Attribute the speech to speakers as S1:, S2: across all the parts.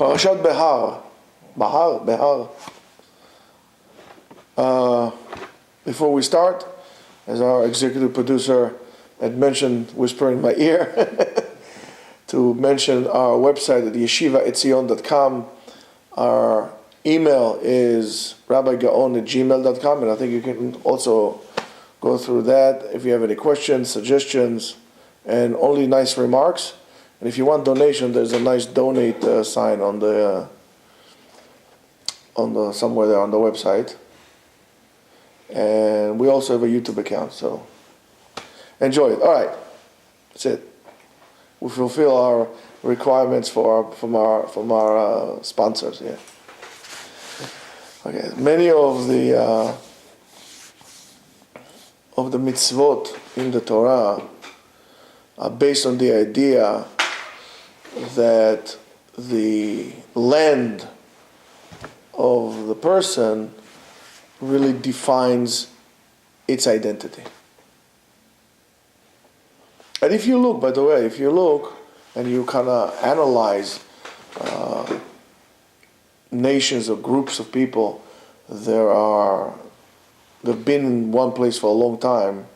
S1: Parashat Behar. Behar. Before we start, as our executive producer had mentioned, whispering in my ear, to mention our website at Yeshiva.Etzion.com. Our email is rabbigaon@gmail.com, and I think you can also go through that if you have any questions, suggestions, and only nice remarks. And if you want donation, there's a nice donate sign on the somewhere there on the website. And we also have a YouTube account, so enjoy it. All right, that's it. We fulfill our requirements from our sponsors here. Okay, many of the mitzvot in the Torah are based on the idea that the land of the person really defines its identity. And if you look, by the way, and you kind of analyze nations or groups of people, they've been in one place for a long time,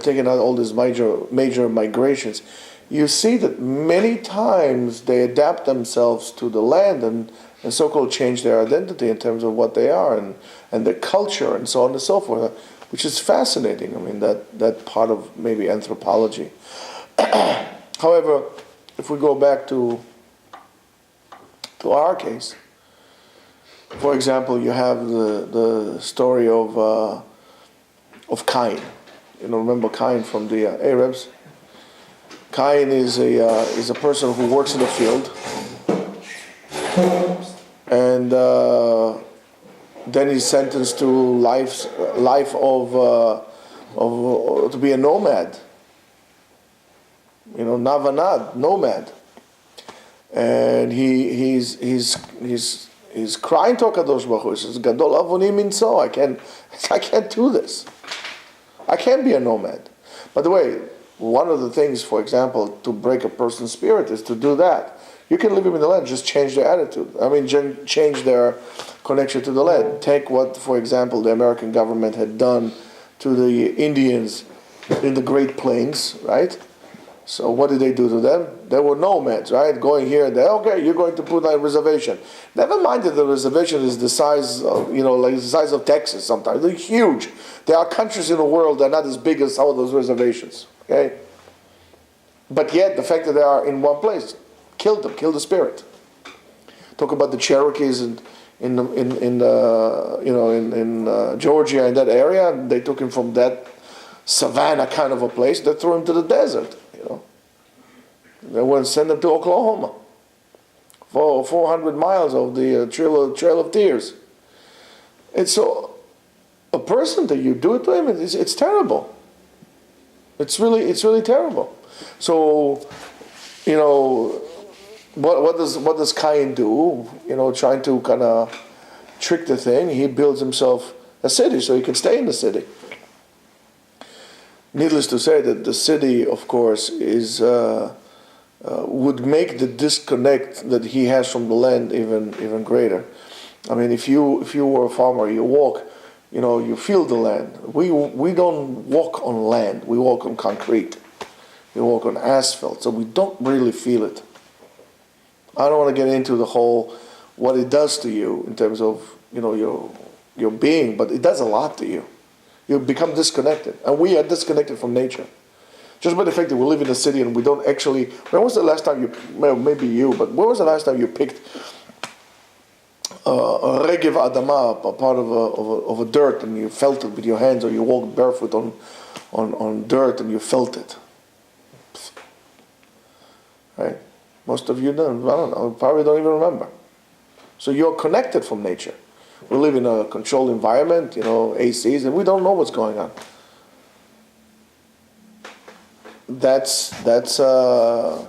S1: taking out all these major migrations, you see that many times they adapt themselves to the land and so-called change their identity in terms of what they are and their culture and so on and so forth, which is fascinating. I mean, that part of maybe anthropology. However, if we go back to our case, for example, you have the story of Cain. Remember Cain from the Arabs? Cain is a person who works in the field, and then he's sentenced to life of to be a nomad. Navanad, nomad, and he's crying to HaKadosh Baruch Hu. He says, "Gadol avoni minso. I can't do this. I can't be a nomad." By the way, one of the things, for example, to break a person's spirit is to do that. You can leave him in the land, just change their attitude. I mean, change their connection to the land. Take what, for example, the American government had done to the Indians in the Great Plains, right? So what did they do to them? They were nomads, right? Going here and there. Okay, you're going to put on a reservation. Never mind that the reservation is the size of, like the size of Texas sometimes. They're huge. There are countries in the world that are not as big as some of those reservations, okay? But yet, the fact that they are in one place killed them, killed the spirit. Talk about the Cherokees in Georgia, in that area. They took him from that savanna kind of a place. They threw him to the desert. They went and sent him to Oklahoma for 400 miles of the Trail of Tears. And so, a person that you do it to him, it's terrible. It's really terrible. So, what does Cain do? Trying to kind of trick the thing. He builds himself a city so he can stay in the city. Needless to say that the city, of course, would make the disconnect that he has from the land even greater. I mean, if you were a farmer, you walk, you feel the land. We don't walk on land. We walk on concrete. We walk on asphalt, so we don't really feel it. I don't want to get into the whole what it does to you in terms of your being, but it does a lot to you. You become disconnected, and we are disconnected from nature. Just by the fact that we live in a city and we don't actually. When was the last time maybe you, but when was the last time you picked a regev adama, a part of a dirt, and you felt it with your hands, or you walked barefoot on dirt and you felt it? Right? Most of you don't. I don't know. Probably don't even remember. So you're connected from nature. We live in a controlled environment, ACs, and we don't know what's going on. That's a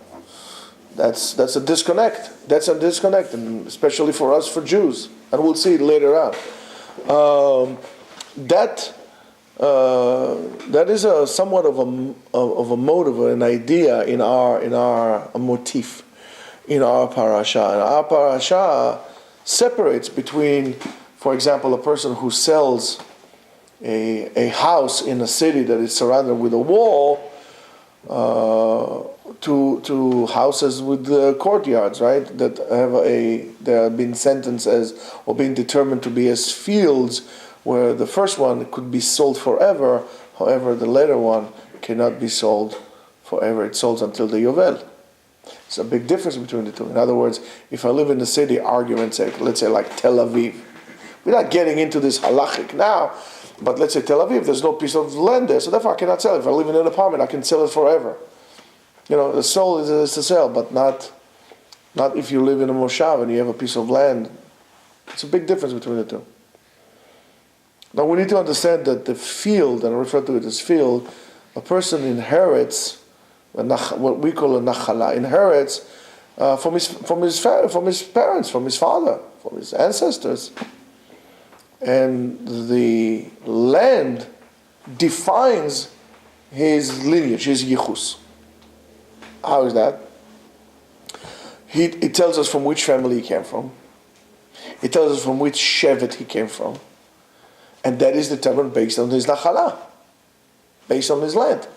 S1: disconnect. That's a disconnect, and especially for us, for Jews, and we'll see it later on. That is a somewhat of a motive, an idea in our motif. in our parasha. And our parasha separates between, for example, a person who sells a house in a city that is surrounded with a wall to houses with courtyards, right? That they have been sentenced as, or been determined to be as fields, where the first one could be sold forever. However, the later one cannot be sold forever. It's sold until the Yovel. It's a big difference between the two. In other words, if I live in the city, argument's sake, let's say like Tel Aviv. We're not getting into this halachic now, but let's say Tel Aviv, there's no piece of land there, so therefore I cannot sell it. If I live in an apartment, I can sell it forever. The soul is to sell, but not if you live in a moshav and you have a piece of land. It's a big difference between the two. Now we need to understand that the field, and I refer to it as field, a person inherits what we call a nachala, inherits from his parents, from his father, from his ancestors. And the land defines his lineage, his yichus. How is that? It tells us from which family he came from. It tells us from which shevet he came from. And that is determined based on his nachala, based on his land.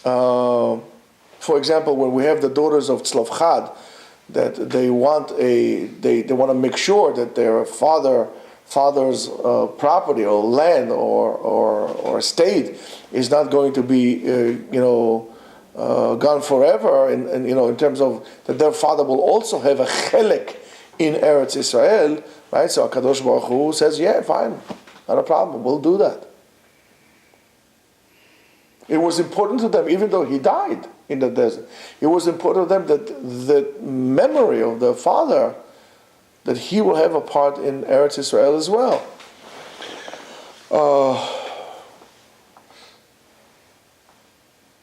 S1: For example, when we have the daughters of Tzlov that they want to make sure that their father's property or land or estate is not going to be gone forever, and in terms of that their father will also have a chelek in Eretz Israel, right? So HaKadosh Baruch Hu says, yeah, fine, not a problem, we'll do that. It was important to them, even though he died in the desert, it was important to them that the memory of their father, that he will have a part in Eretz Israel as well.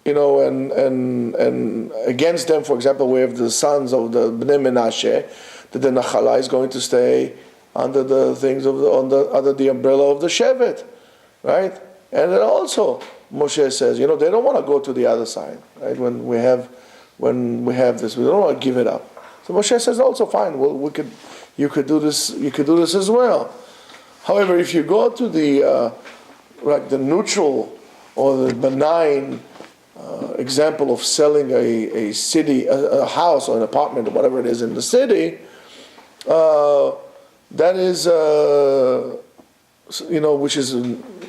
S1: And against them, for example, we have the sons of the Bnei Menashe, that the Nachala is going to stay under the things under the umbrella of the Shevet, right? And then also Moshe says, they don't want to go to the other side, right? When we have this, we don't want to give it up. So Moshe says, also fine. Well, you could do this as well. However, if you go to the neutral or the benign example of selling a city, a house or an apartment or whatever it is in the city, that is, which is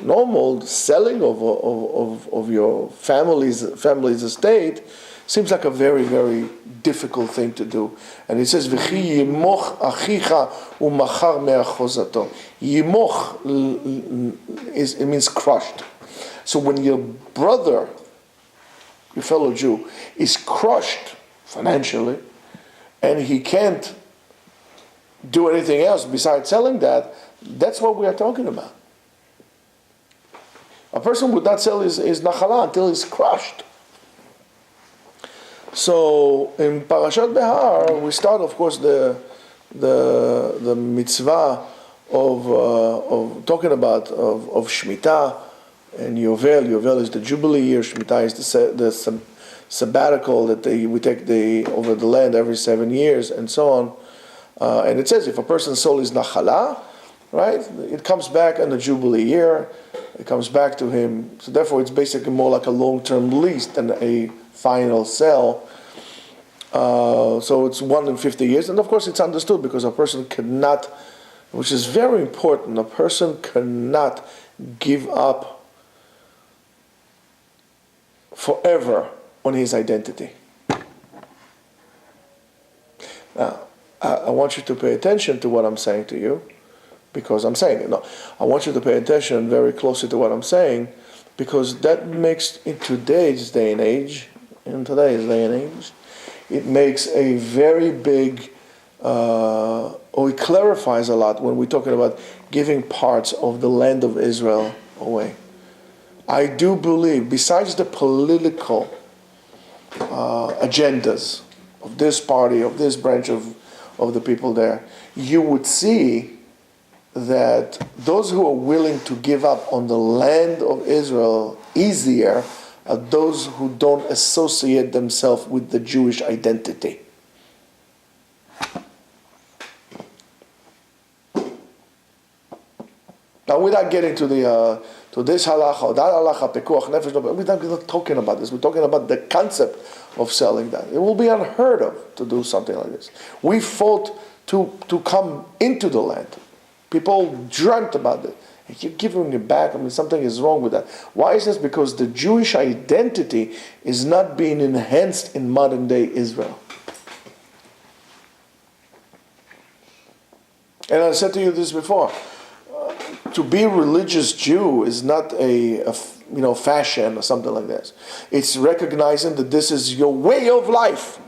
S1: normal selling of your family's estate, seems like a very, very difficult thing to do. And it says, "V'chi yimoch achicha u'machar me'achozato." Yimoch it means crushed. So when your brother, your fellow Jew, is crushed financially, and he can't do anything else besides selling that, that's what we are talking about. A person would not sell his nachala until he's crushed. So in Parashat Behar, we start, of course, the mitzvah of talking about of Shemitah and Yovel. Yovel is the Jubilee year. Shemitah is the sabbatical that we take over the land every 7 years, and so on. And it says if a person sold his nachala, right, it comes back in the Jubilee year. It comes back to him. So therefore, it's basically more like a long-term lease than a final sale. So it's 1 in 50 years. And of course, it's understood because a person cannot, which is very important, a person cannot give up forever on his identity. Now, I want you to pay attention to what I'm saying to you, because I'm saying it. No, I want you to pay attention very closely to what I'm saying, because that makes, in today's day and age, it makes a very big, or it clarifies a lot when we're talking about giving parts of the land of Israel away. I do believe, besides the political agendas of this party, of this branch of the people there, you would see that those who are willing to give up on the land of Israel easier are those who don't associate themselves with the Jewish identity. Now, without getting to this halacha or that halacha, pekuach nefesh, we're not talking about this. We're talking about the concept of selling that. It will be unheard of to do something like this. We fought to come into the land. People dreamt about it. If you're giving it back, something is wrong with that. Why is this? Because the Jewish identity is not being enhanced in modern day Israel. And I said to you this before. To be a religious Jew is not a fashion or something like this. It's recognizing that this is your way of life.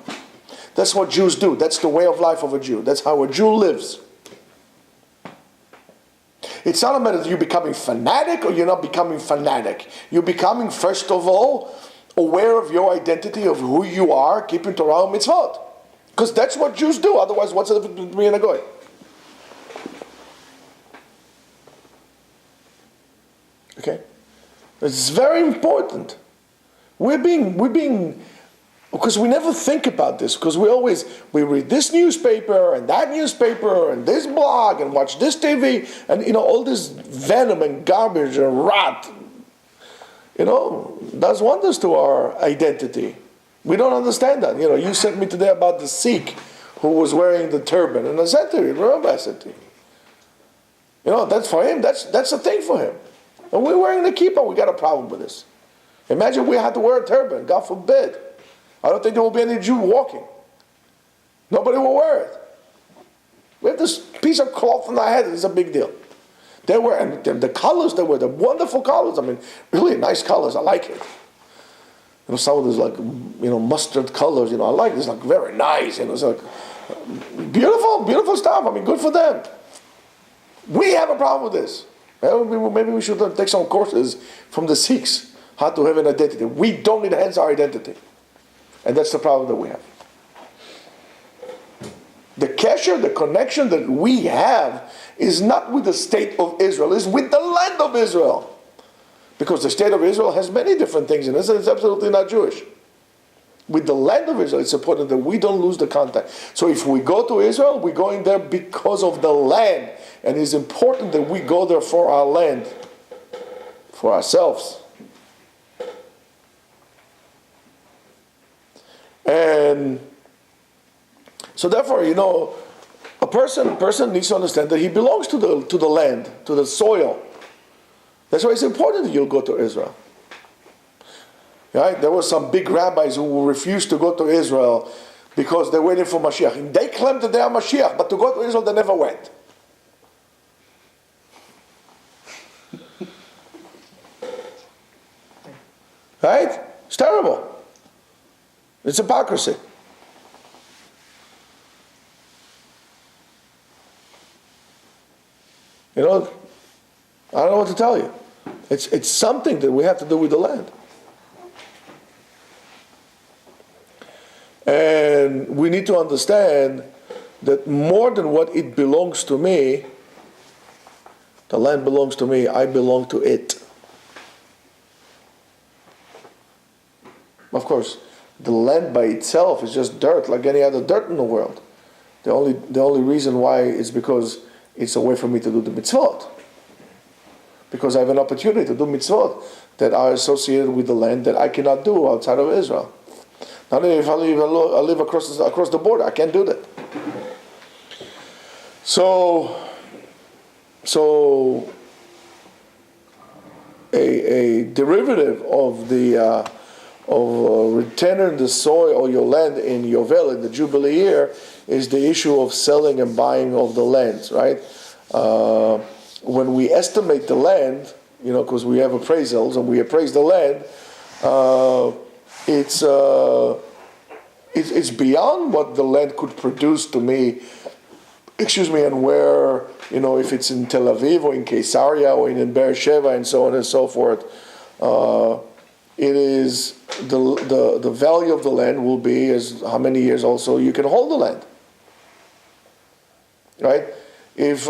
S1: That's what Jews do. That's the way of life of a Jew. That's how a Jew lives. It's not a matter of you becoming fanatic or you're not becoming fanatic. You're becoming, first of all, aware of your identity, of who you are, keeping Torah and mitzvot. Because that's what Jews do. Otherwise, what's the difference between me and a goy? Okay? It's very important. We're being, because we never think about this, because we read this newspaper and that newspaper and this blog and watch this TV and, all this venom and garbage and rot, does wonders to our identity. We don't understand that. You sent me today about the Sikh who was wearing the turban, and I said to you, remember I said to you, that's for him, that's a thing for him. And we're wearing the kippah, we got a problem with this. Imagine we had to wear a turban, God forbid. I don't think there will be any Jew walking. Nobody will wear it. We have this piece of cloth on our head, it's a big deal. They wear, and the colors they wear, the wonderful colors, really nice colors, I like it. Some of those mustard colors, I like it, it's very nice, it's beautiful stuff, good for them. We have a problem with this. Maybe we should take some courses from the Sikhs, how to have an identity. We don't enhance our identity. And that's the problem that we have. The kesher, the connection that we have is not with the state of Israel, it's with the land of Israel. Because the state of Israel has many different things in it, and it's absolutely not Jewish. With the land of Israel, it's important that we don't lose the contact. So if we go to Israel, we're going there because of the land. And it's important that we go there for our land, for ourselves. And so therefore, a person needs to understand that he belongs to the land, to the soil. That's why it's important that you go to Israel. Right? There were some big rabbis who refused to go to Israel because they're waiting for Mashiach. And they claimed that they are Mashiach, but to go to Israel they never went. Right? It's terrible. It's hypocrisy. I don't know what to tell you. It's something that we have to do with the land. And we need to understand that more than what it belongs to me, the land belongs to me, I belong to it. Of course, the land by itself is just dirt, like any other dirt in the world. The only reason why is because it's a way for me to do the mitzvot. Because I have an opportunity to do mitzvot that are associated with the land that I cannot do outside of Israel. Not if I live across the border, I can't do that. So a derivative of the returning the soil or your land in Yovel in the Jubilee year is the issue of selling and buying of the lands, right? When we estimate the land, because we have appraisals and we appraise the land, it's beyond what the land could produce to me. And where, if it's in Tel Aviv or in Caesarea or in Beersheba and so on and so forth, it is the value of the land will be as how many years also you can hold the land, right? If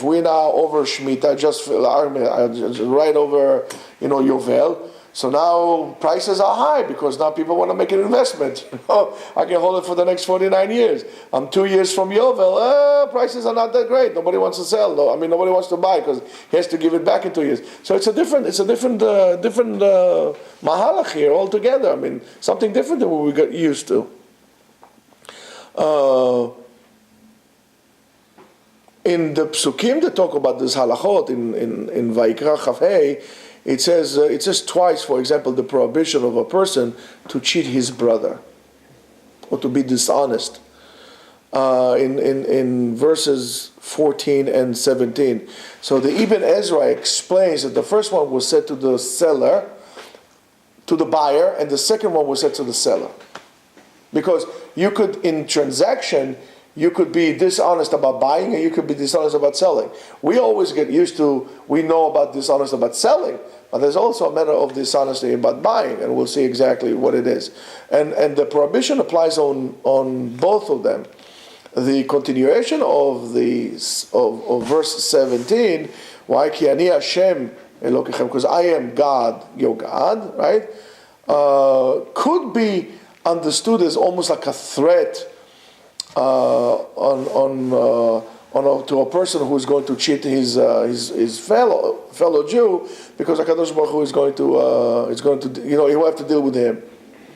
S1: we're now over Shemitah, just right over Yovel, So now prices are high because now people want to make an investment. I can hold it for the next 49 years. I'm 2 years from Yovel. Prices are not that great. Nobody wants to sell. No, nobody wants to buy because he has to give it back in 2 years. So it's a different mahalach here altogether. Something different than what we got used to. In the psukim that talk about this halachot in Vayikra Chavhei, it says twice, for example, the prohibition of a person to cheat his brother or to be dishonest. In verses 14 and 17. So the Ibn Ezra explains that the first one was said to the seller, to the buyer, and the second one was said to the seller. Because you could, in transaction, you could be dishonest about buying and you could be dishonest about selling. We always get used to, we know about dishonest about selling, but there's also a matter of dishonesty about buying, and we'll see exactly what it is. And the prohibition applies on both of them. The continuation of verse 17, why ki ani Hashem Elokechem, because I am God, your God, right? Could be understood as almost like a threat to a person who is going to cheat his fellow Jew, because HaKadosh Baruch Hu is going to he will have to deal with him.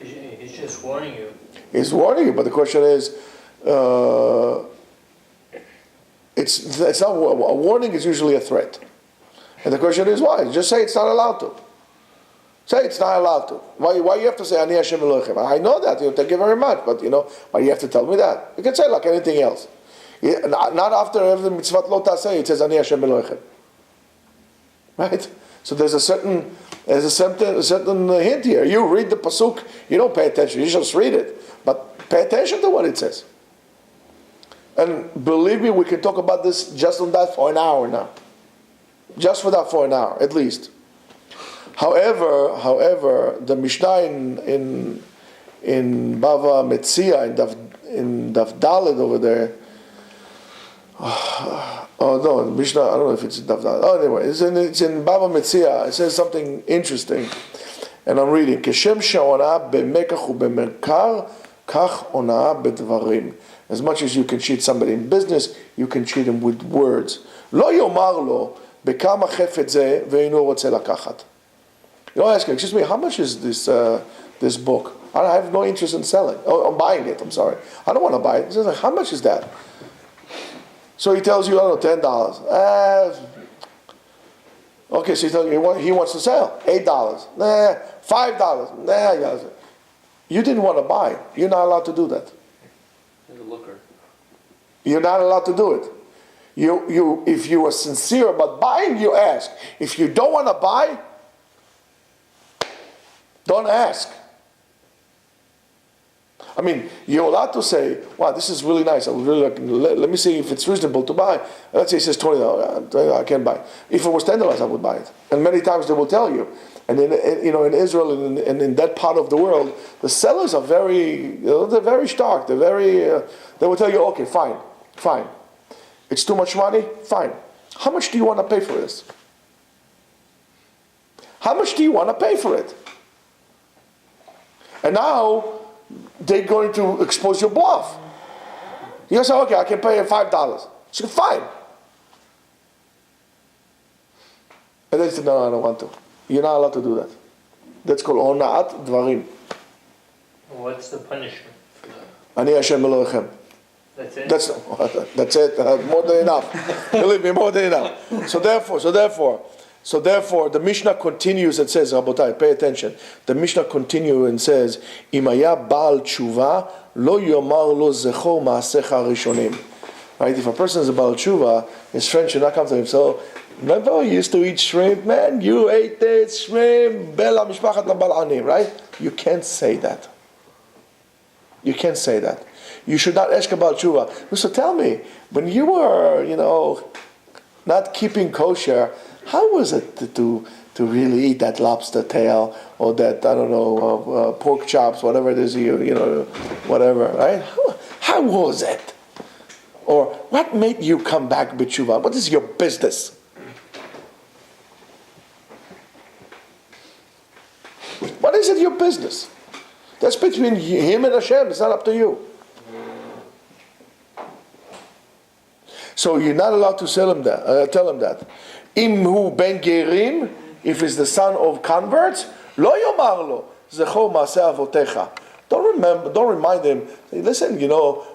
S2: He's just warning you.
S1: He's warning you, but the question is, it's not a warning. Is usually a threat, and the question is why? Just say it's not allowed to. Say it's not allowed to. Why you have to say Ani Hashem Elohechem? I know that. Thank you very much, but why you have to tell me that? You can say like anything else. Not after every mitzvot lo taseh it says Ani Hashem Elohechem. Right? So there's a certain hint here. You read the pasuk, you don't pay attention. You just read it, but pay attention to what it says. And believe me, we can talk about this just on that for an hour now. Just for that for an hour, at least. However, the Mishnah in Bava Metzia in Daf Dalet over there. Oh no, the Mishnah. I don't know if it's Daf Dalet. Oh, anyway, it's in Bava Metzia. It says something interesting, and I'm reading. Keshem she'ona b'mekach u'b'merkar, kach ona b'dvarim. As much as you can cheat somebody in business, you can cheat him with words. Lo yomar lo bekama chefet ze ve'inu rotze lakachat. You don't ask him, excuse me, how much is this book? I have no interest in selling. Oh, I'm buying it, I'm sorry. I don't want to buy it. He says, how much is that? So he tells you, I don't know, $10. Okay, so he tells you he wants to sell. $8. Nah, $5. Nah, you didn't want to buy. You're not allowed to do that.
S2: He's a looker.
S1: You're not allowed to do it. If you are sincere about buying, you ask. If you don't want to buy, don't ask. You're allowed to say, wow, this is really nice. I would really let me see if it's reasonable to buy. Let's say it says $20, I can't buy it. If it was $10, I would buy it. And many times they will tell you. And in Israel and in that part of the world, the sellers are they're very stark. They're they will tell you, okay, fine. It's too much money? Fine. How much do you want to pay for this? How much do you want to pay for it? And now, they're going to expose your bluff. You say, okay, I can pay you $5. So fine. And they said, no, I don't want to. You're not allowed to do that. That's called ona'at dvarim.
S2: What's the punishment for that?
S1: Ani Hashem Elohechem.
S2: That's it?
S1: That's it. More than enough. Believe me, more than enough. So therefore, the Mishnah continues and says, Rabotai, pay attention. The Mishnah continues and says, Imaya Baal Tshuva, lo yomar lo zechor ma'asecha rishonim. Right? If a person is a Baal Tshuva, his friend should not come to him. So, remember you used to eat shrimp, man? You ate that shrimp, Bela Mishpachat Bal'anim, right? You can't say that. You can't say that. You should not ask about Tshuva. So tell me, when you were, not keeping kosher, how was it to really eat that lobster tail or that, pork chops, whatever it is, whatever, right? How was it? Or what made you come back b'tshuva? What is your business? business. That's between him and Hashem. It's not up to you. So you're not allowed to tell him that. Im hu ben gerim, if it's the son of converts, lo yomar lo, zecho maaseh avotecha. Don't remind them. Hey, listen,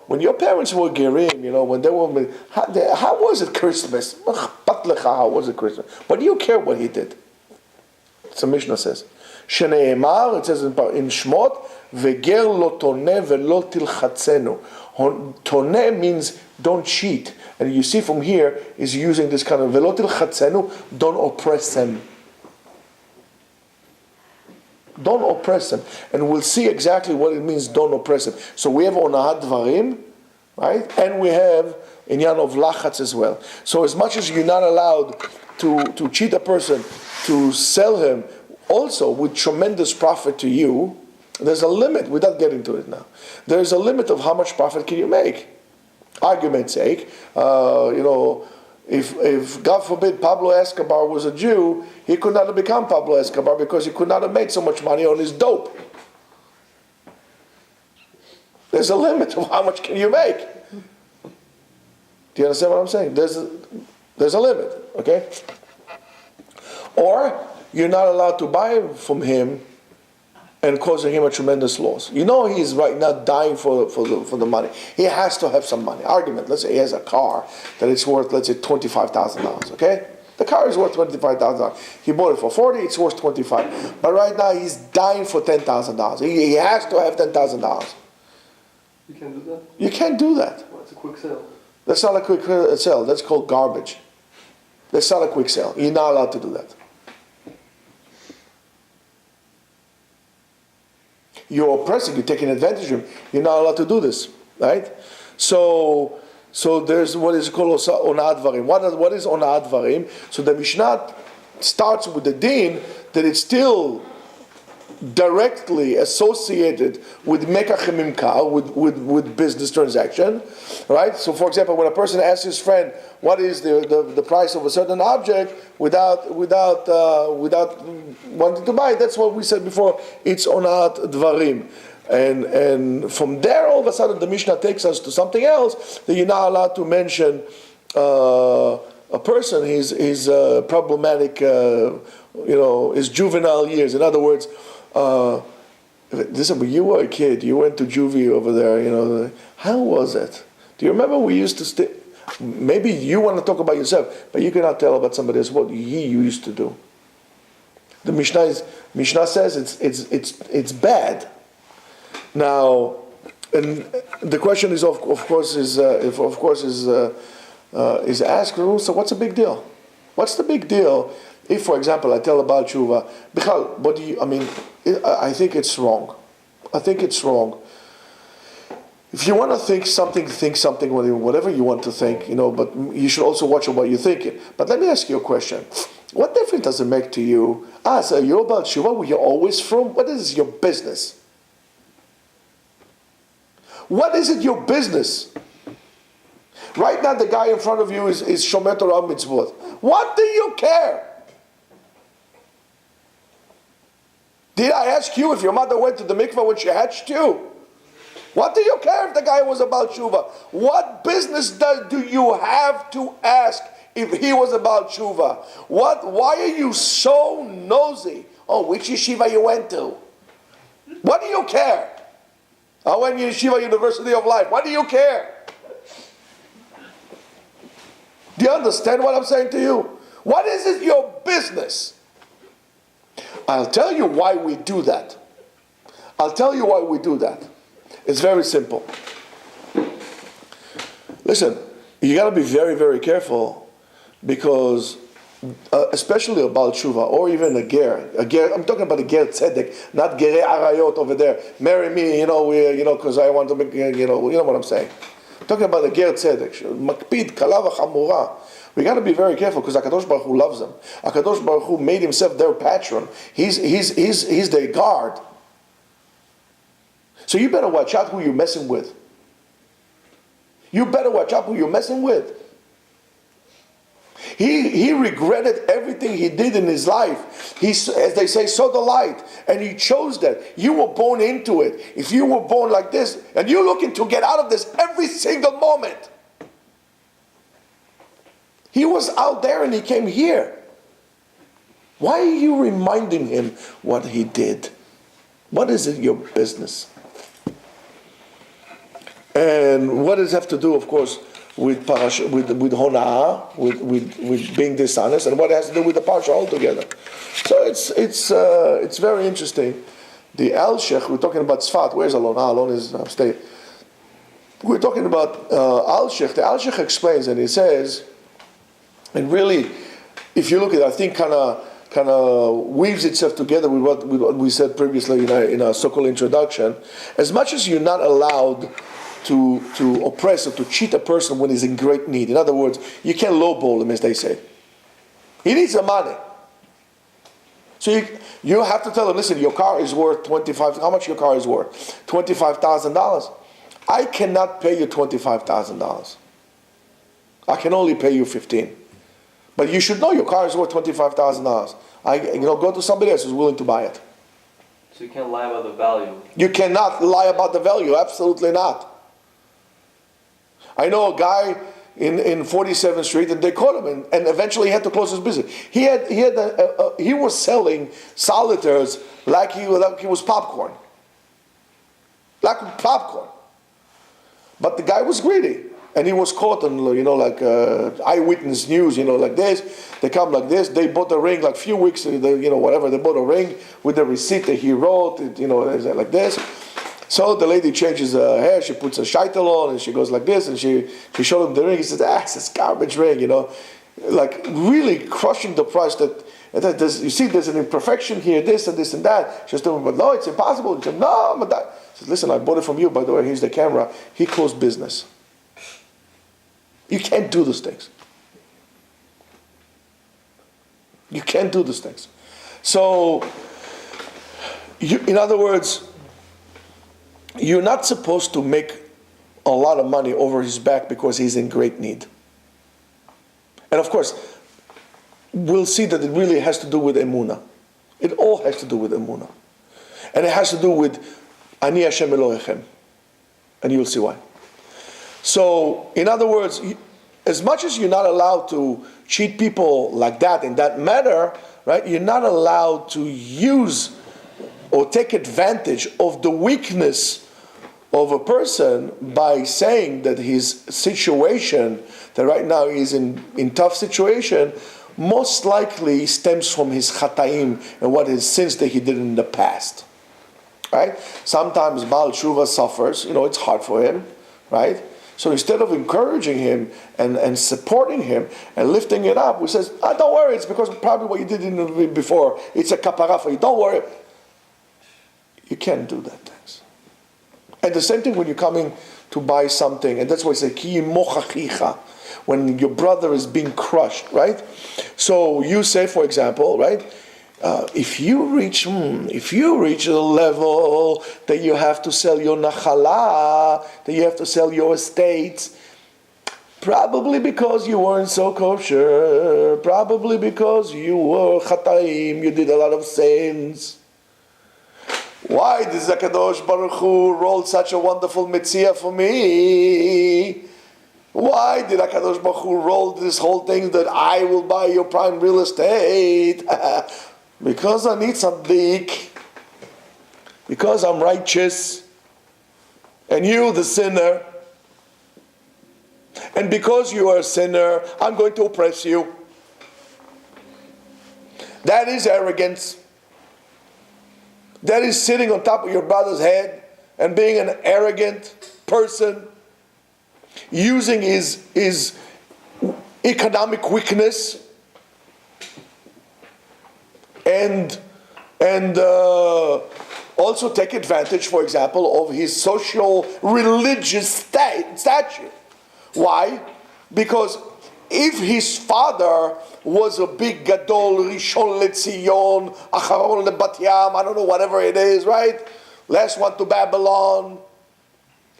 S1: when your parents were gerim, when they were, how was it Christmas? How was it Christmas? What do you care what he did? So Mishnah says, Shene'emar, it says in Shmot, veger lo toneh velo tilchatzenu. Toneh means don't cheat. And you see from here, is using this kind of velo tilchatzenu, don't oppress them. Don't oppress them. And we'll see exactly what it means, don't oppress them. So we have onahat dvarim, right? And we have inyan of lachatz as well. So as much as you're not allowed to cheat a person, to sell him, also with tremendous profit to you, there's a limit, without getting to it now. There's a limit of how much profit can you make. Argument's sake, if God forbid Pablo Escobar was a Jew, he could not have become Pablo Escobar because he could not have made so much money on his dope. There's a limit of how much can you make. Do you understand what I'm saying? There's a limit, okay? Or you're not allowed to buy from him and causing him a tremendous loss. He's right now dying for the money. He has to have some money. Argument, let's say he has a car that it's worth, let's say, $25,000, okay? The car is worth $25,000. He bought it for $40,000, it's worth $25,000. But right now he's dying for $10,000. He has to have $10,000.
S3: You can't do that?
S1: You can't do that.
S3: Well, it's a quick sale.
S1: That's not a quick sale. That's called garbage. That's not a quick sale. You're not allowed to do that. You're oppressing, you're taking advantage of him. You're not allowed to do this, right? So there's what is called onad dvarim. What is onad dvarim? So the Mishnah starts with the din that it's still directly associated with mekach mimkar, with business transaction, right? So for example, when a person asks his friend what is the price of a certain object without wanting to buy it, that's what we said before, it's onat dvarim. And from there, all of a sudden, the Mishnah takes us to something else that you're not allowed to mention a person, his problematic, his juvenile years. In other words, listen, when you were a kid, you went to juvie over there, how was it? Do you remember we used to maybe you want to talk about yourself, but you cannot tell about somebody else what he used to do. The Mishnah says it's bad. Now, and the question is, of course, is asked. So, what's the big deal? What's the big deal if, for example, I tell a Baal Tshuva, Bichal, what do you? I mean, I think it's wrong. I think it's wrong. If you want to think something, whatever you want to think, But you should also watch what you're thinking. But let me ask you a question. What difference does it make to you? So you're a Baal Tshuva, where you're always from? What is your business? What is it your business? Right now the guy in front of you is Shomer Torah Mitzvot. What do you care? Did I ask you if your mother went to the mikveh when she hatched you? What do you care if the guy was a Baal Tshuva? What business do you have to ask if he was a Baal Tshuva? Why are you so nosy? Oh, which yeshiva you went to? What do you care? I went to Yeshiva University of Life. What do you care? Do you understand what I'm saying to you? What is it your business? I'll tell you why we do that. It's very simple. Listen, you got to be very, very careful because especially a Baal Tshuva or even a ger, I'm talking about a ger tzedek, not gerei arayot over there. Marry me, because I want to make, you know what I'm saying. I'm talking about a ger tzedek, makpid kala v'chamura. We got to be very careful because HaKadosh Baruch Hu loves them. HaKadosh Baruch Hu made himself their patron. He's their guard. So you better watch out who you're messing with. He regretted everything he did in his life. He, as they say, saw the light, and he chose that. You were born into it. If you were born like this, and you're looking to get out of this every single moment. He was out there and he came here. Why are you reminding him what he did? What is it your business? And what does it have to do, of course, with Parashat, with Honah, with being dishonest, and what it has to do with the Parashat altogether? So it's very interesting. The Al-Sheikh, we're talking about Tzfat. Where's Alon? Alon is upstate. We're talking about Al-Sheikh. The Al-Sheikh explains, and he says, and really, if you look at it, I think kind of weaves itself together with what we said previously in our so-called introduction. As much as you're not allowed to oppress or to cheat a person when he's in great need. In other words, you can't lowball him, as they say. He needs the money. So you have to tell him, listen, your car is worth how much your car is worth? $25,000. I cannot pay you $25,000. I can only pay you $15,000. But you should know your car is worth $25,000. Go to somebody else who's willing to buy it.
S3: So you can't lie about the value.
S1: You cannot lie about the value. Absolutely not. I know a guy in 47th Street, and they caught him, and eventually he had to close his business. He was selling solitaires like he was popcorn. Like popcorn. But the guy was greedy. And he was caught on, eyewitness news, like this. They come like this. They bought a ring like a few weeks, whatever. They bought a ring with the receipt that he wrote, like this. So the lady changes her hair. She puts a shaitel on, and she goes like this. And she showed him the ring. He says, it's a garbage ring, like really crushing the price that you see, there's an imperfection here, this and this and that. She was telling him, but no, it's impossible. He said, no, but that. He says, listen, I bought it from you. By the way, here's the camera. He closed business. You can't do those things. You can't do those things. So, in other words, you're not supposed to make a lot of money over his back because he's in great need. And of course, we'll see that it really has to do with emunah. It all has to do with emunah. And it has to do with Ani Hashem Elohechem. And you'll see why. So, in other words, as much as you're not allowed to cheat people like that in that manner, right? You're not allowed to use or take advantage of the weakness of a person by saying that his situation, that right now he's in tough situation, most likely stems from his chataim and what his sins that he did in the past. Right? Sometimes Baal Tshuva suffers, it's hard for him, right? So instead of encouraging him and supporting him and lifting it up, we says, don't worry, it's because probably what you did before, it's a kapara for you, don't worry. You can't do that things. And the same thing when you're coming to buy something, and that's why I say, ki mochachicha, when your brother is being crushed, right? So you say, for example, right, if you reach a level that you have to sell your nachala, that you have to sell your estates, probably because you weren't so kosher, probably because you were chataim, you did a lot of sins. Why did Zakadosh Baruch Hu roll such a wonderful mitzvah for me? Why did HaKadosh Baruch Hu roll this whole thing that I will buy your prime real estate? Because I need tzaddik, because I'm righteous, and you the sinner, and because you are a sinner, I'm going to oppress you. That is arrogance. That is sitting on top of your brother's head and being an arrogant person, using his economic weakness and also take advantage, for example, of his social religious stature. Why? Because if his father was a big gadol, Rishon LeZion, Acharon LeBat Yam, I don't know, whatever it is, right? Last one to Babylon.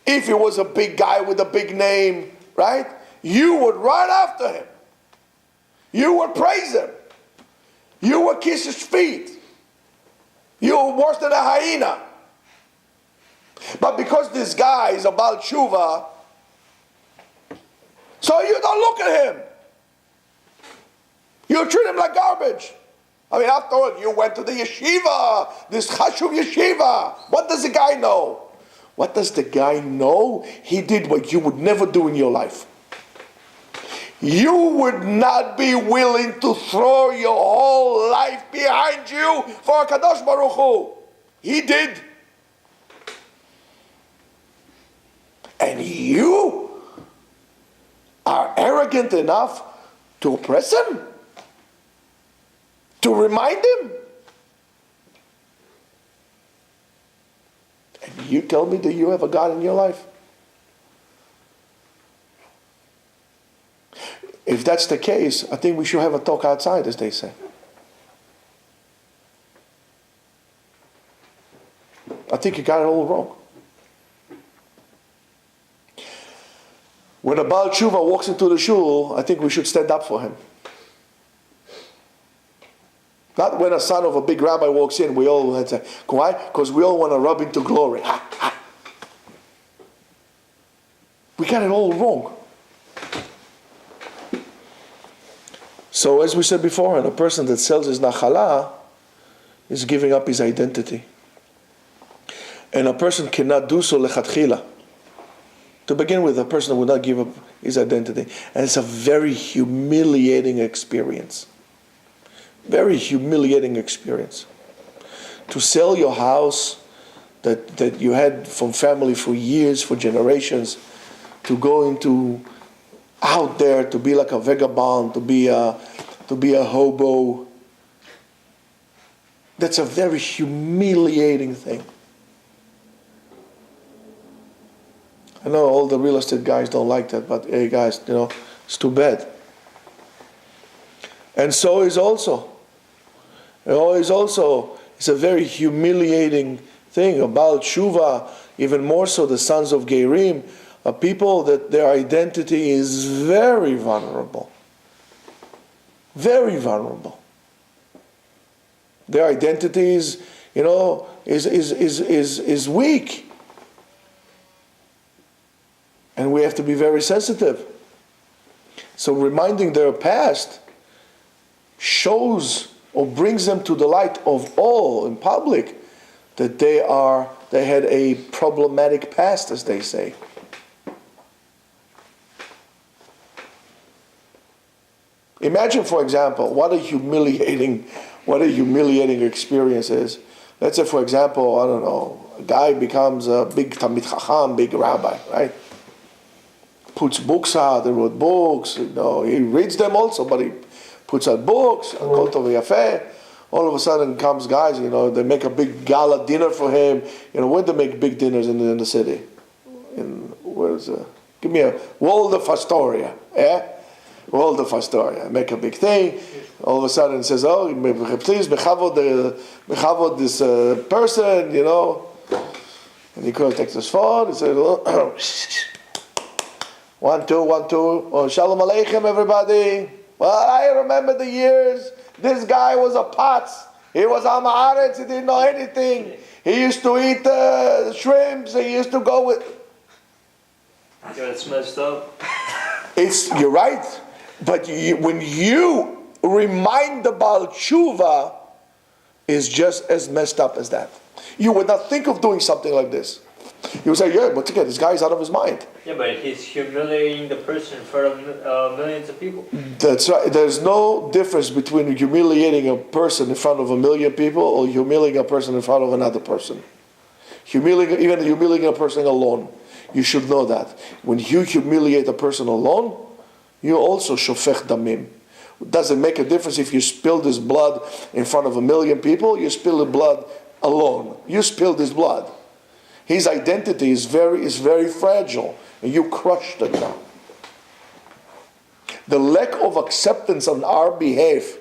S1: If he was a big guy with a big name, right? You would run after him. You would praise him. You would kiss his feet. You were worse than a hyena. But because this guy is a Baal Tshuva, so you don't look at him. You treat him like garbage. I mean, after all, you went to the yeshiva, this chashuv yeshiva. What does the guy know? What does the guy know? He did what you would never do in your life. You would not be willing to throw your whole life behind you for a Kadosh Baruch Hu. He did. And you are arrogant enough to oppress him? To remind him? And you tell me that you have a God in your life? If that's the case, I think we should have a talk outside, as they say. I think you got it all wrong. When a Baal Tshuva walks into the shul, I think we should stand up for him. Not when a son of a big rabbi walks in, we all had to say, why? Because we all want to rub into glory. Ha, ha. We got it all wrong. So as we said before, a person that sells his nachala is giving up his identity. And a person cannot do so lechatchila. To begin with, a person would not give up his identity. And it's a very humiliating experience. Very humiliating experience. To sell your house that you had from family for years, for generations, to go into out there, to be like a vagabond, to be a hobo. That's a very humiliating thing. I know all the real estate guys don't like that, but hey guys, it's too bad. And so is also. It's a very humiliating thing. About Tshuva, even more so the sons of Gerim, are people that their identity is very vulnerable. Very vulnerable. Their identity is weak. And we have to be very sensitive. So reminding their past shows or brings them to the light of all in public that they had a problematic past, as they say. Imagine, for example, what a humiliating experience is. Let's say, for example, I don't know, a guy becomes a big Talmid Chacham, big rabbi, right? Puts books out, they wrote books, he reads them also, but he puts out books, Kol Tov Yafeh. All of a sudden comes guys, they make a big gala dinner for him. Where do they make big dinners in the city? Give me a Waldorf Astoria, Waldorf Astoria. Make a big thing. All of a sudden it says, oh, please, mechavod this person, And he could take his phone and say, 1, 2, 1, 2. Oh, Shalom Aleichem, everybody. Well, I remember the years. This guy was a potz. He was Am Haaretz. He didn't know anything. He used to eat shrimps. He used to go with...
S3: It's messed up.
S1: You're right. But when you remind the Baal Tshuva, is just as messed up as that. You would not think of doing something like this. You would say, yeah, but again, this guy's out of his mind.
S2: Yeah, but he's humiliating the person in front of millions of people.
S1: That's right. There's no difference between humiliating a person in front of a million people or humiliating a person in front of another person. Even humiliating a person alone. You should know that. When you humiliate a person alone, you also shofech damim. Does it make a difference if you spilled his blood in front of a million people? You spill the blood alone. You spilled his blood. His identity is very fragile, and you crushed it now. The lack of acceptance on our behalf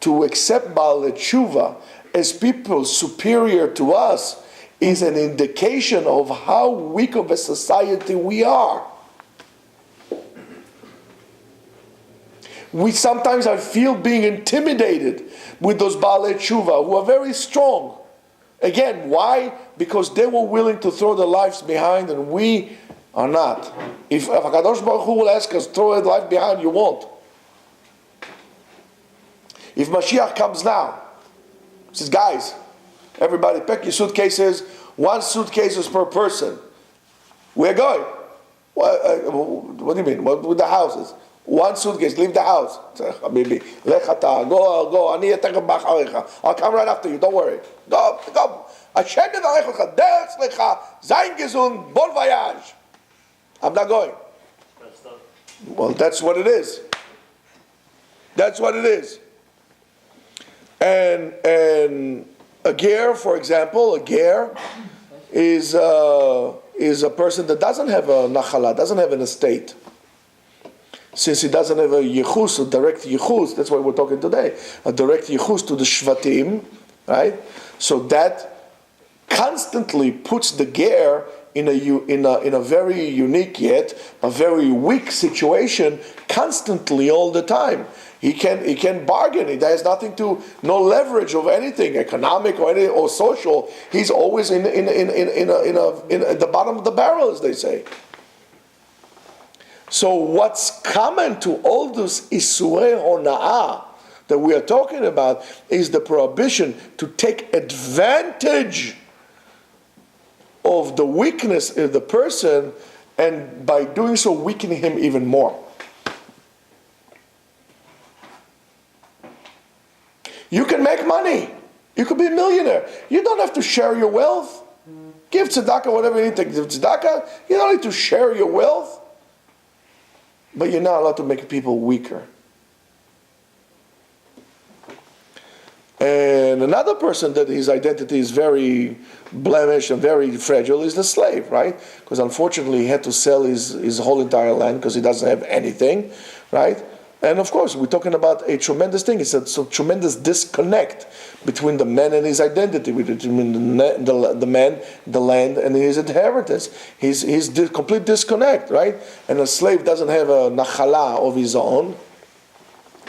S1: to accept Baal Tshuva as people superior to us is an indication of how weak of a society we are. We sometimes I feel being intimidated with those Baalei Tshuva who are very strong. Again, why? Because they were willing to throw their lives behind and we are not. If HaKadosh Baruch Hu will ask us, throw your life behind, you won't. If Mashiach comes now, he says, guys, everybody pack your suitcases, 1 suitcase per person. We're going. What do you mean? What with the houses? 1 suitcase, leave the house. Habibi, lechata, go, ani etekem b'acharecha. I'll come right after you, don't worry. Go. Hashem yivarech lecha, derech lecha, zayin gesund, bon voyage. I'm not going. Well, that's what it is. That's what it is. And a ger, for example, a ger is a person that doesn't have a nachala, doesn't have an estate. Since he doesn't have a yichus, a direct yichus, that's why we're talking today, a direct yichus to the shvatim, right? So that constantly puts the ger in a very unique yet a very weak situation, constantly all the time. He can bargain. He has no leverage of anything, economic or social. He's always in the bottom of the barrel, as they say. So what's common to all those isurei hona'ah that we are talking about is the prohibition to take advantage of the weakness of the person, and by doing so weakening him even more. You can make money. You could be a millionaire. You don't have to share your wealth. Give tzedakah whatever you need to give tzedakah. You don't need to share your wealth. But you're not allowed to make people weaker. And another person that his identity is very blemished and very fragile is the slave, right? Because unfortunately he had to sell his whole entire land because he doesn't have anything, right? And of course, we're talking about a tremendous thing. It's a tremendous disconnect between the man and his identity, between the man, the land, and his inheritance. He's complete disconnect, right? And a slave doesn't have a nachala of his own,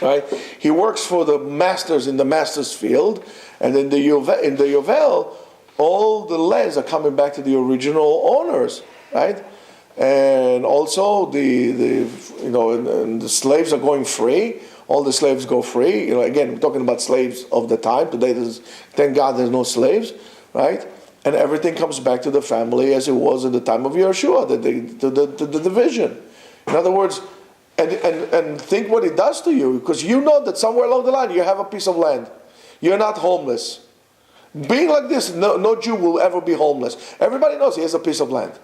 S1: right? He works for the masters in the master's field, and in the Yovel, all the lands are coming back to the original owners, right? And also the slaves are going free. All the slaves go free. Again, we're talking about slaves of the time. Today, thank God, there's no slaves, right? And everything comes back to the family as it was at the time of Yeshua, the division. In other words, and think what it does to you, because you know that somewhere along the line you have a piece of land. You're not homeless. Being like this, no Jew will ever be homeless. Everybody knows he has a piece of land.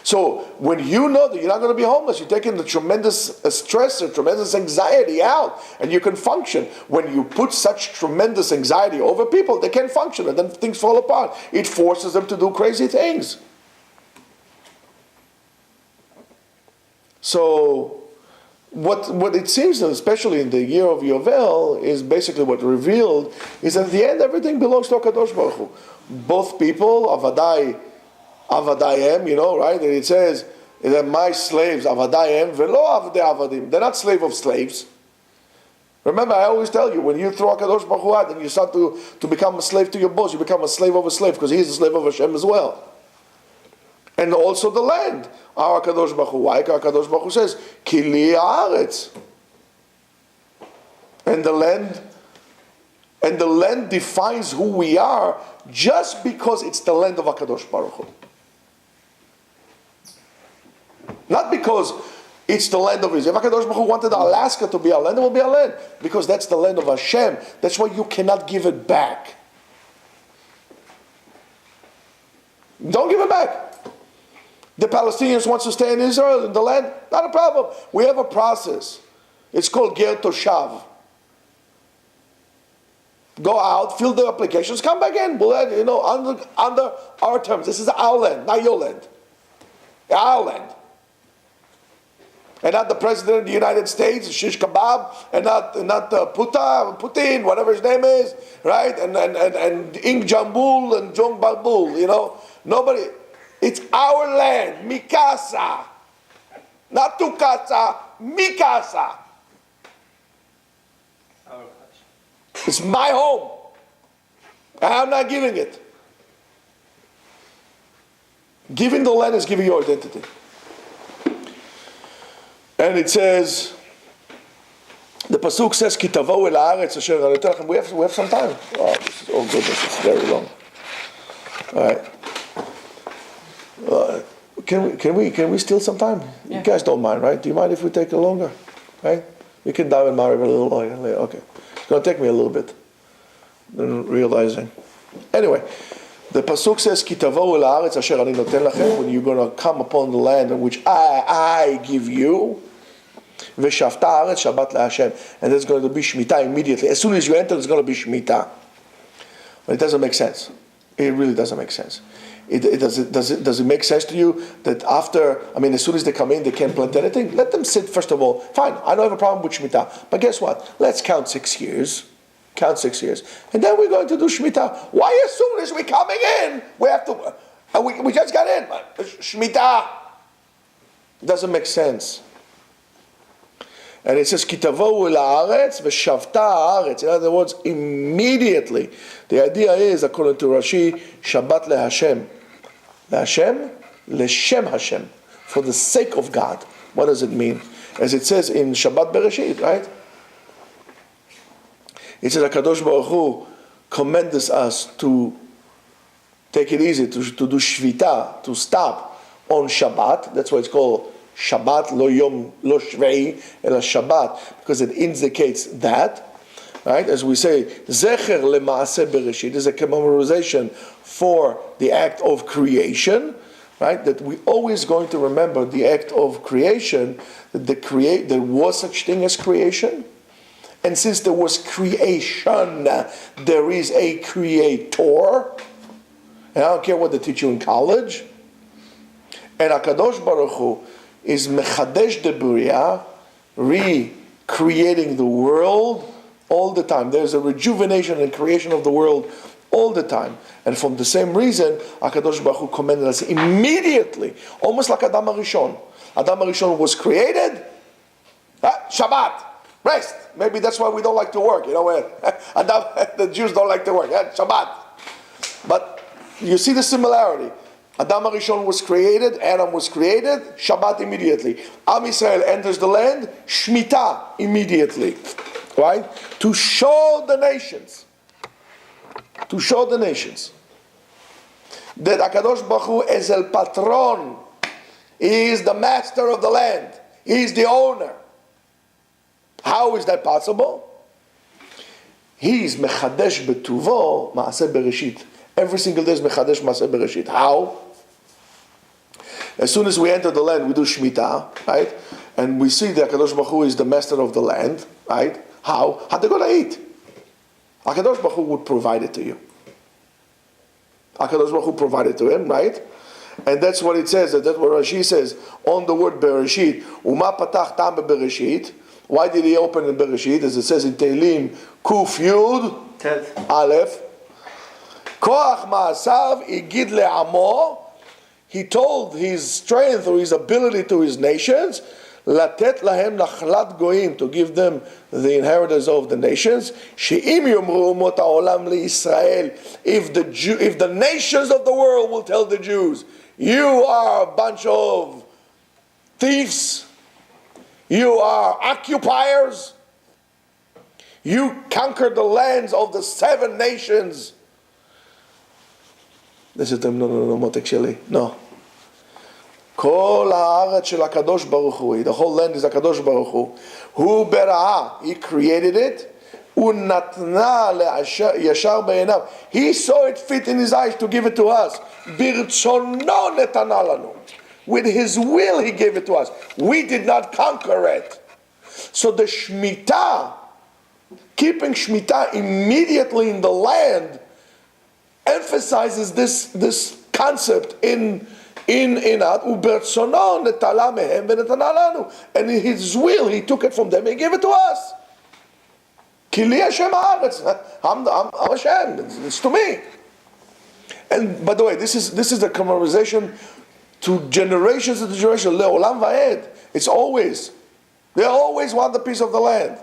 S1: So when you know that you're not going to be homeless, you're taking the tremendous stress and tremendous anxiety out, and you can function. When you put such tremendous anxiety over people, they can't function, and then things fall apart. It forces them to do crazy things. So what it seems, especially in the year of Yovel, is basically what revealed is that at the end everything belongs to HaKadosh Baruch Hu. Both people, Avadayim, right? And it says that my slaves, Avadayim, velo avdei avadim. They're not slave of slaves. Remember, I always tell you, when you throw HaKadosh Baruch Hu out and you start to become a slave to your boss, you become a slave of a slave, because he's a slave of Hashem as well. And also the land. Our HaKadosh Baruch Hu, why? HaKadosh Baruch Hu says, Ki li haaretz. And the land defines who we are just because it's the land of HaKadosh Baruch Hu. Not because it's the land of Israel. If HaKadosh Baruch Hu wanted Alaska to be our land, it will be our land. Because that's the land of Hashem. That's why you cannot give it back. Don't give it back. The Palestinians want to stay in Israel, in the land, not a problem. We have a process. It's called Ger Toshav. Go out, fill the applications, come back in. Under our terms. This is our land, not your land. Our land. And not the President of the United States, Shish Kebab, and not Putin, whatever his name is, right? And Ing Jambul and Jong Balbul, Nobody. It's our land, Mikasa. Not Tukasa, Mikasa. It's my home. I'm not giving it. Giving the land is giving your identity. And it says, the pasuk says, "Ki tavohu el haaretz asher arateh lachem." We have some time. Oh, this is, oh goodness, it's very long. All right. Can we steal some time? Yeah. You guys don't mind, right? Do you mind if we take it longer? Right? We can dive in Mariv a little later. Okay. It's going to take me a little bit. Then realizing. Anyway, the pasuk says, "Ki tavohu el haaretz asher ani noten lachem." When you're going to come upon the land in which I give you. V'shavta haaretz Shabbat leHashem. And there's going to be Shemitah immediately. As soon as you enter, there's going to be Shemitah. But it doesn't make sense. It really doesn't make sense. Does it make sense to you that after, as soon as they come in, they can't plant anything? Let them sit, first of all. Fine, I don't have a problem with Shemitah. But guess what? Let's count 6 years. Count 6 years. And then we're going to do Shemitah. Why as soon as we're coming in, we have to, we just got in. Shemitah. It doesn't make sense. And it says, "Ki tavohu el haaretz v'shavta haaretz." In other words, immediately. The idea is, according to Rashi, Shabbat leHashem. LeHashem? Leshem Hashem. For the sake of God. What does it mean? As it says in Shabbat Bereshit, right? It says, HaKadosh Baruch Hu commends us to take it easy, to do Shvita, to stop on Shabbat. That's why it's called Shabbat, lo yom, lo shvei, ela Shabbat, because it indicates that, right? As we say, Zecher leMaaseh Bereshit is a commemoration for the act of creation, right? That we always going to remember the act of creation, that there was such thing as creation, and since there was creation, there is a creator, and I don't care what they teach you in college, and HaKadosh Baruch Hu is mechadesh de buriya, recreating the world all the time. There's a rejuvenation and creation of the world all the time. And from the same reason, HaKadosh Baruch Hu commanded us immediately, almost like Adam HaRishon. Adam HaRishon was created, Shabbat, rest. Maybe that's why we don't like to work. The Jews don't like to work, Shabbat. But you see the similarity. Adam HaRishon was created, Adam was created, Shabbat immediately. Am Yisrael enters the land, Shemitah immediately. Right? To show the nations. To show the nations. That HaKadosh Baruch Hu is El Patron. He is the master of the land. He is the owner. How is that possible? He is Mechadesh Betuvo Maaseh Bereshit. Every single day is Mechadesh Maaseh Bereshit. How? As soon as we enter the land, we do Shemitah, right? And we see that HaKadosh Baruch Hu is the master of the land, right? How? How they going to eat? HaKadosh Baruch Hu would provide it to you. HaKadosh Baruch Hu provided to him, right? And that's what it says, that's what Rashi says on the word Bereshit. Uma patach tam Bereshit. Why did he open in Bereshit? As it says in Tehillim, Kuf Yud,
S3: Tet.
S1: Aleph. Koach ma'asav igid le'amo. He told his strength or his ability to his nations, latet lahem nachlat goyim, to give them the inheritance of the nations. She'im yomru umot ha'olam liYisrael, if the nations of the world will tell the Jews, you are a bunch of thieves, you are occupiers, you conquered the lands of the 7 nations. This is them, no, Motek Sheli, no. Kol haaretz shel HaKadosh Baruch Hu, the whole land is HaKadosh Baruch Hu. Hu bera'ah, he created it. Unatna yashar be'einav, he saw it fit in his eyes to give it to us. Birtzono netana lanu, with his will he gave it to us. We did not conquer it. So the Shemitah, keeping Shemitah immediately in the land, emphasizes this concept in ubertzono netala mehem v'netana lanu, and in his will he took it from them and he gave it to us. Ki li Hashem haaretz, I'm Hashem, it's to me. And by the way, this is the conversation to generations of the generation, le'olam va'ed. It's always, they always want the piece of the land.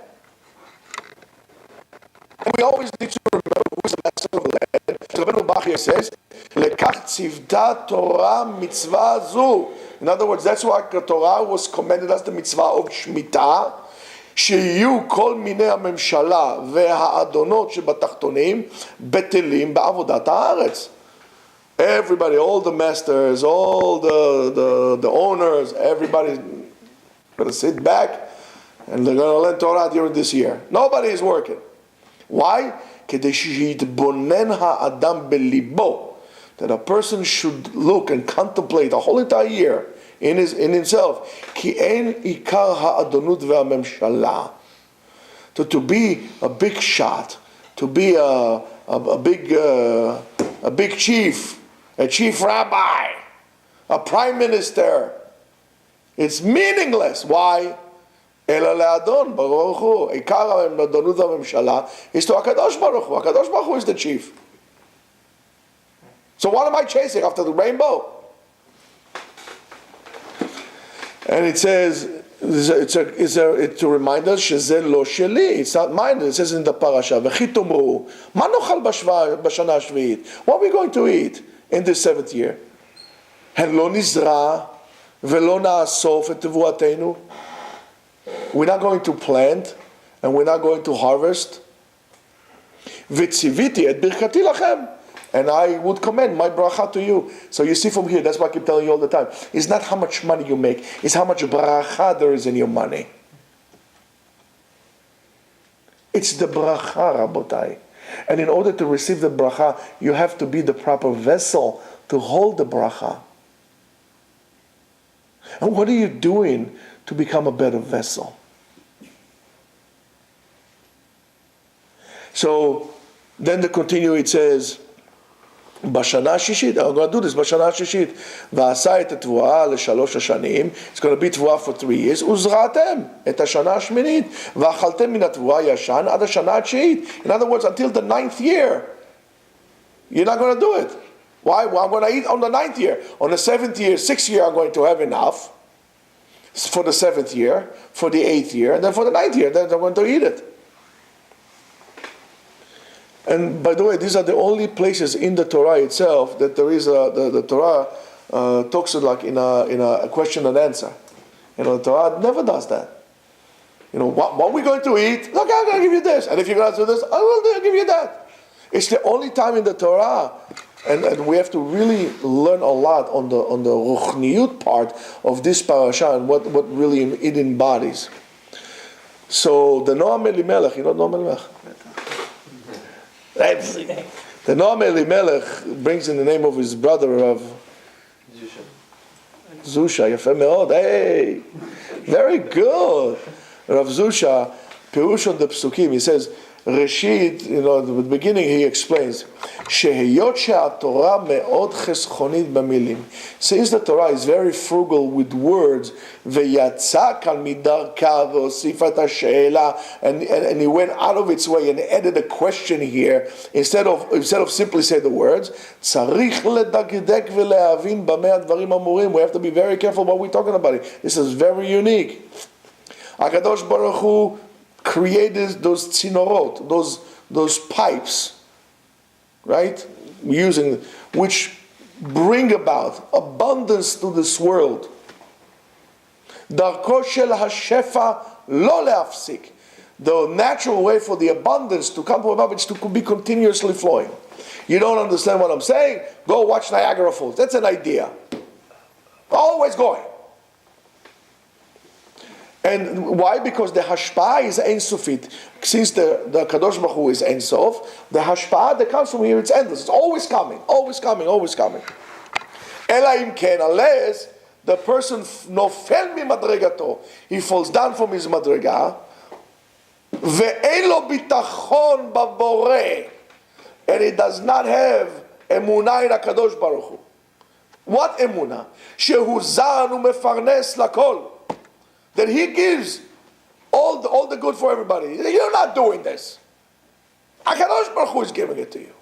S1: And we always need to remember who is the master of the land. Rabbeinu Bachya says, "Lekach tzivta Torah mitzvah zu." In other words, that's why the Torah was commanded as the mitzvah of Shemitah, שיהיו כל מיני הממשלה והאדונות שבתחתונים בטלים בעבודת הארץ. Everybody, all the masters, all the owners, everybody's going to sit back and they're going to learn Torah during this year. Nobody is working. Why? כדי שיתבונן האדם בליבו. That a person should look and contemplate the whole entire year in himself. כי אין עיקר האדונות והממשלה. To be a big shot, to be a big chief, a chief rabbi, a prime minister, it's meaningless. Why? אלא לאדון ברוך הוא. עיקר האדונות והממשלה is to הקדוש ברוך הוא. הקדוש ברוך הוא is the chief. So what am I chasing after the rainbow? And it says, it's to remind us, שזה לא שלי, it's not mine. It says in the parasha, וכי תאמרו, מה נאכל בשנה השביעית? What are we going to eat in this 7th year? הלא נזרע ולא נאסוף את תבואתנו? We're not going to plant and we're not going to harvest. וציוויתי את ברכתי לכם. And I would commend my bracha to you. So you see from here, that's what I keep telling you all the time. It's not how much money you make, it's how much bracha there is in your money. It's the bracha, Rabotai. And in order to receive the bracha, you have to be the proper vessel to hold the bracha. And what are you doing to become a better vessel? So then to continue, it says, בשנה השישית, I'm going to do this בשנה השישית, ועשה את התבואה ל3 השנים, it's going to be תבואה for 3 years, וזרעתם את השנה השמינית, ואכלתם מן התבואה הישן עד השנה התשיעית. In other words, until the 9th year, you're not going to do it. Why? Well, I'm going to eat on the 9th year. On the 7th year, 6th year, I'm going to have enough. For the 7th year, for the 8th year, and then for the 9th year, then I'm going to eat it. And by the way, these are the only places in the Torah itself that there is the Torah talks like in a question and answer. You know, the Torah never does that. You know, what are we going to eat? Okay, I'm going to give you this. And if you're going to do this, I will give you that. It's the only time in the Torah, and we have to really learn a lot on the ruchniyut part of this parasha and what really it embodies. So the Noam Elimelech, you know Noam Elimelech? The Noam Elimelech brings in the name of his brother of Zusha. Yafeh meod. Hey, very good. Rav Zusha, Pirush on the Psukim, he says, Reshit, you know, at the beginning he explains, שהיות שהתורה מאוד חסכונית במילים. Since the Torah is very frugal with words, ויצא כאן מדרכה והוסיפה את השאלה, and he went out of its way and added a question here, instead of simply say the words, צריך לדקדק ולהבין במה הדברים אמורים. We have to be very careful what we're talking about. This is very unique. הקדוש ברוך הוא created those tzinorot, those pipes, right? Which bring about abundance to this world. דרכו של השפע לא להפסיק. The natural way for the abundance to come from above is to be continuously flowing. You don't understand what I'm saying? Go watch Niagara Falls. That's an idea. Always going. And why? Because the hashpah is Ein Sofit. Since the Kadosh Baruch Hu is Ein Sof, the hashpah that comes from here, it's endless. It's always coming, always coming, always coming. Ela im ken, unless the person nofel mimadregato, he falls down from his madrega, ve'en lo bitachon b'boreh, and he does not have emunah in HaKadosh Baruch Hu. What emunah? Shehu zan u'mefarnes lakol. That he gives all the good for everybody. You're not doing this. HaKadosh Baruch Hu is giving it to you.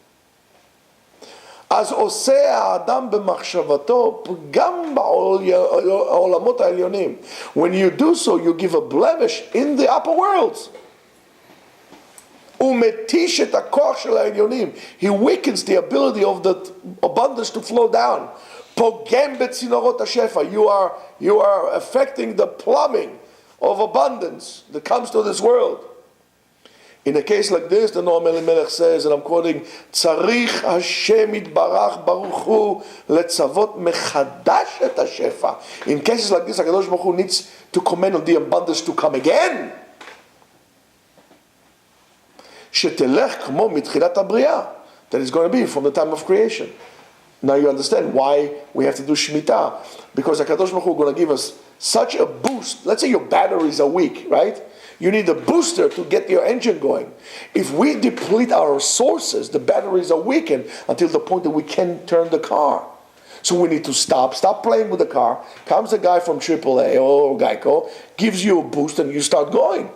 S1: אז עושה האדם במחשבתו פגם בעולמות העליונים. When you do so, you give a blemish in the upper worlds. ומתיש את הכוח של העליונים. He weakens the ability of the abundance to flow down. פוגם בצינורות השפע. You are affecting the plumbing of abundance that comes to this world. In a case like this, the Noam Elimelech says, and I'm quoting, צריך השם יתברך ברוך הוא לצוות מחדש את השפע. In cases like this, HaKadosh Baruch Hu needs to command the abundance to come again. שתלך כמו מתחילת הבריאה. That is going to be from the time of creation. Now you understand why we have to do Shemitah. Because HaKadosh Baruch Hu is going to give us such a boost. Let's say your batteries are weak, right? You need a booster to get your engine going. If we deplete our sources, the batteries are weakened until the point that we can't turn the car. So we need to stop playing with the car. Comes a guy from AAA or Geico, gives you a boost and you start going.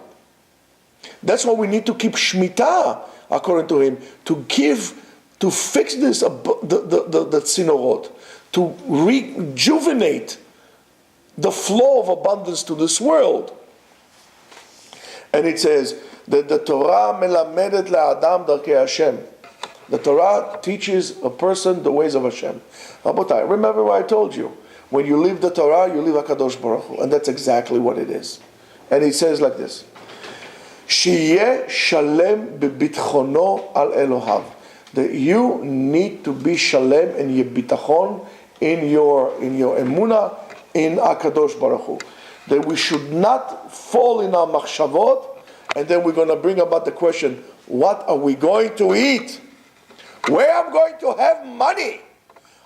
S1: That's why we need to keep Shemitah, according to him, to fix this, the tzinorot, to rejuvenate the flow of abundance to this world. And it says that the Torah melamedet le'adam darkei Hashem. The Torah teaches a person the ways of Hashem. Rabotai, remember what I told you. When you leave the Torah, you leave HaKadosh Baruch Hu. And that's exactly what it is. And it says like this. Sheyeh shalem bebitchono al Elohav. That you need to be shalem and yebitachon in your emunah in HaKadosh Baruch Hu. That we should not fall in our machshavot, and then we're going to bring about the question, what are we going to eat? Where I'm going to have money?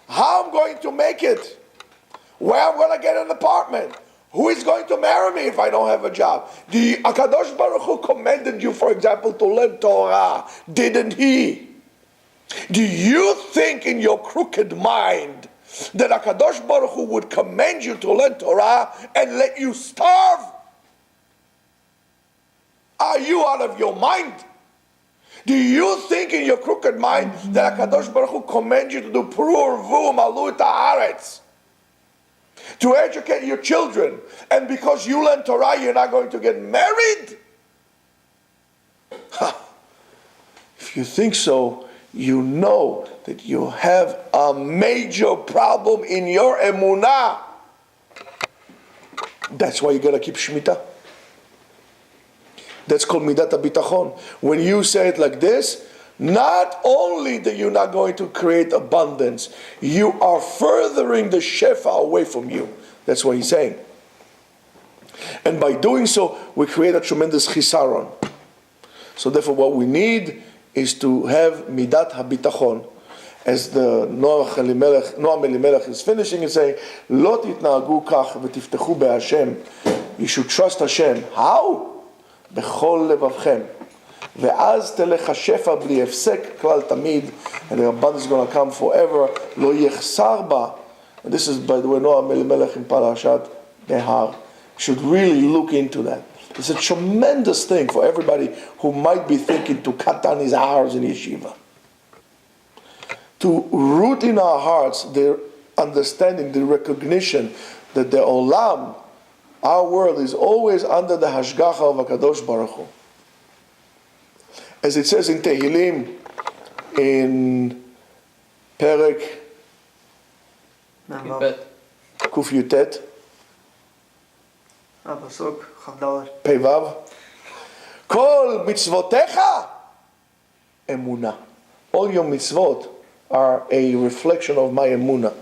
S1: How I'm going to make it? Where I'm going to get an apartment? Who is going to marry me if I don't have a job? The HaKadosh Baruch Hu commanded you, for example, to learn Torah, didn't he? Do you think in your crooked mind that HaKadosh Baruch Hu would command you to learn Torah and let you starve? Are you out of your mind? Do you think in your crooked mind that HaKadosh Baruch Hu commands you to do Purur Vu Malu Ta'aretz? To educate your children, and because you learn Torah you're not going to get married? If you think so, you know that you have a major problem in your emunah. That's why you got to keep Shemitah. That's called Midat HaBitachon. When you say it like this, not only that you're not going to create abundance, you are furthering the Shefa away from you. That's what he's saying. And by doing so, we create a tremendous chisaron. So therefore what we need is to have Midat HaBitachon. As the Noam Elimelech is finishing and saying, Lo titnagu kach v'tiftechu be'Hashem. You should trust Hashem. How? Bechol levavchem. Ve'az telech hashefa bli hefsek klal tamid. And the abundance is going to come forever. Lo yechsar ba. And this is, by the way, Noam Elimelech in Parashat Behar. You should really look into that. It's a tremendous thing for everybody who might be thinking to cut down his hours in Yeshiva. To root in our hearts the understanding, the recognition that the Olam, our world, is always under the Hashgacha of HaKadosh Baruch Hu. As it says in Tehillim, in Perek Kuf Yutet,
S4: הפסוק כ"ד.
S1: Pevav, Kol mitzvotecha emunah. All your mitzvot are a reflection of my emunah.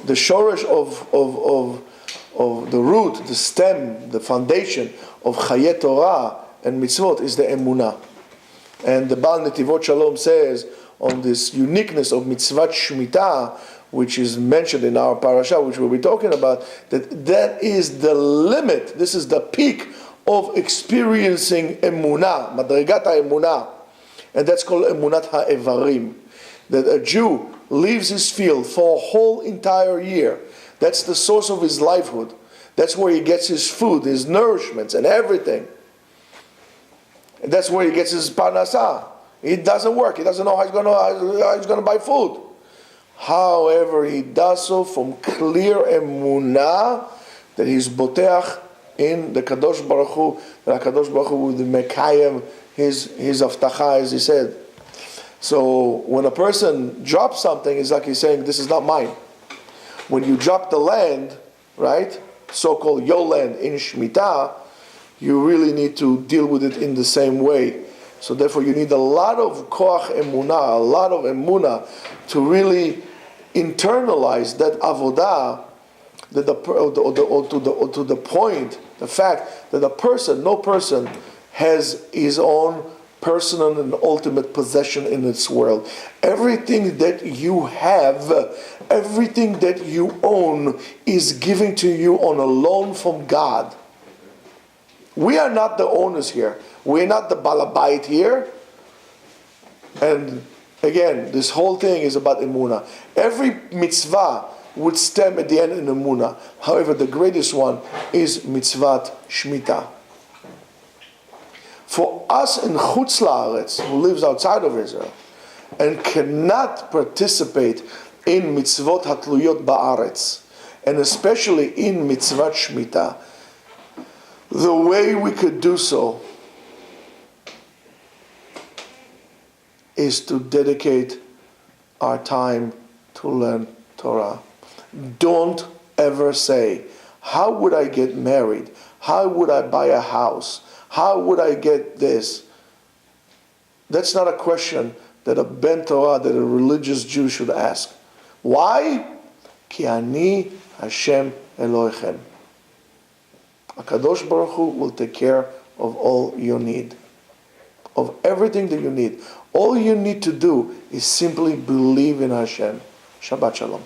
S1: The shoresh of the root, the stem, the foundation of Chayei Torah and mitzvot is the emunah. And the Baal Netivot Shalom says on this uniqueness of mitzvat Shemitah, which is mentioned in our parasha, which we'll be talking about, that is the limit, this is the peak of experiencing emunah, madrigat ha-emunah. And that's called emunat ha-evarim. That a Jew leaves his field for a whole entire year. That's the source of his livelihood. That's where he gets his food, his nourishments, and everything. And that's where he gets his parnasah. He doesn't work. He doesn't know how he's going to buy food. However, he does so from clear emunah that he's boteach in the Kadosh Baruch Hu, that Kadosh Baruch Hu would mekayem his avtacha, as he said. So when a person drops something, it's like he's saying, this is not mine. When you drop the land, right, so-called your land in Shemitah, you really need to deal with it in the same way. So therefore you need a lot of koach emunah, a lot of emunah to really internalize that avodah, that to the point, the fact that no person has his own personal and ultimate possession in this world. Everything that you have, everything that you own is given to you on a loan from God. We are not the owners here. We're not the balabait here. And again, this whole thing is about emunah. Every mitzvah would stem at the end in emunah. However, the greatest one is mitzvat shmita. For us in Chutz La'aretz, who lives outside of Israel, and cannot participate in mitzvot hatluyot ba'aretz, and especially in mitzvat shmita, the way we could do so is to dedicate our time to learn Torah. Don't ever say, how would I get married? How would I buy a house? How would I get this? That's not a question that a ben Torah, that a religious Jew should ask. Why? Ki ani Hashem Elohechem. HaKadosh Baruch Hu will take care of all you need. Of everything that you need. All you need to do is simply believe in Hashem. Shabbat Shalom.